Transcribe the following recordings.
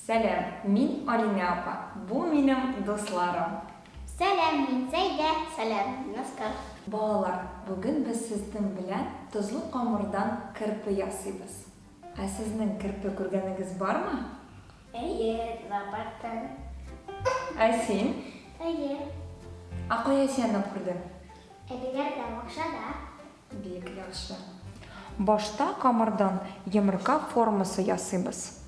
Сәлем, мин Алина апа. Бу минем дусларым. Сәлем, мин Сәйдә. Сәлем, мин Оскар. Балалар, бүген без сезнең белән тозлы камырдан кирпе ясыйбыз. Ә сезнең кирпе күргәнегез бармы? Әйе, зоопаркта. Ә син? Әйе. Ә кая син аны күрдең? Әбиләрдә бакчада. Бик яхшы. Башта камырдан йомырка формасы ясыйбыз.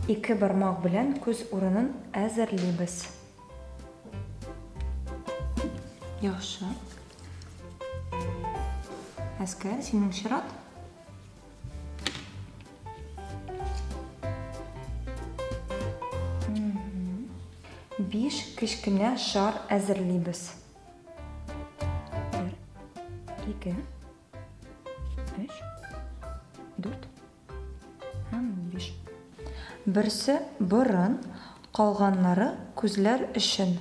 Ике бармак белән күз урынын әзерлибез. Яхшы. Әскәр, синең чират? Биш кечкенә шар әзерлибез. 1, 2, 3, 4 һәм 5. Берсе борын, калганнары күзләр өчен.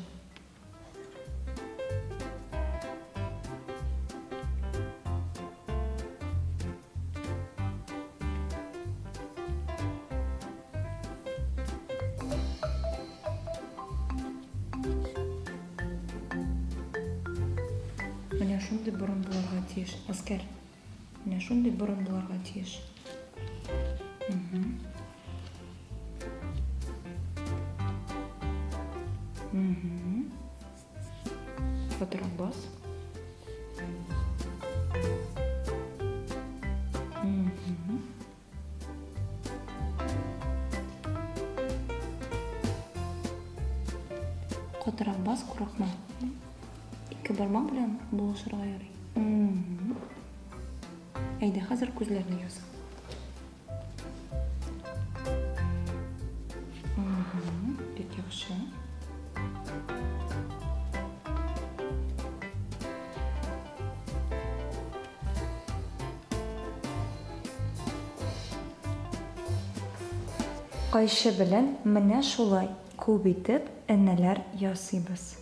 Менә шундый борын булырга тиеш. Әскәр. Менә шундый борын булырга тиеш. Фоторабас. Фоторабас курыкма. Ике бармак белән булышырга ярый. Әйдә, хәзер күзләрне яз. Бик яхшы. Кайшы белән менә шулай күп итеп энәләр ясыйбыз.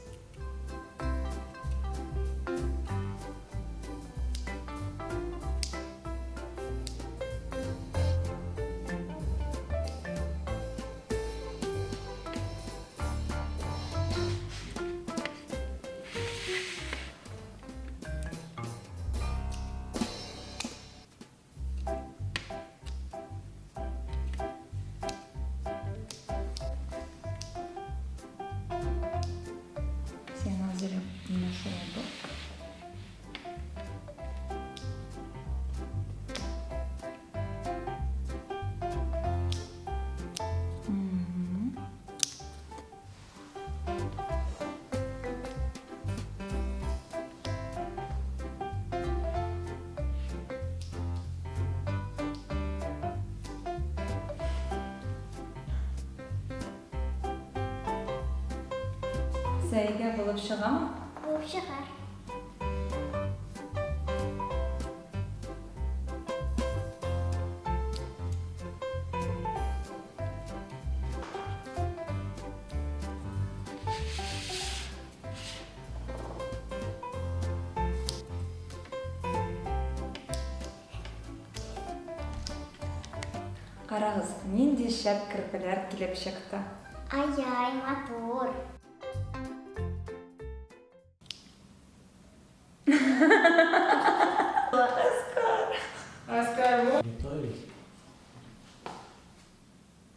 Сен хәзер менә шулай бул. Сәйгә булып чыгамы? Булып чыгар. Карагыз, нинди шәп кирпеләр килеп чыкты. Ай-яй, матур.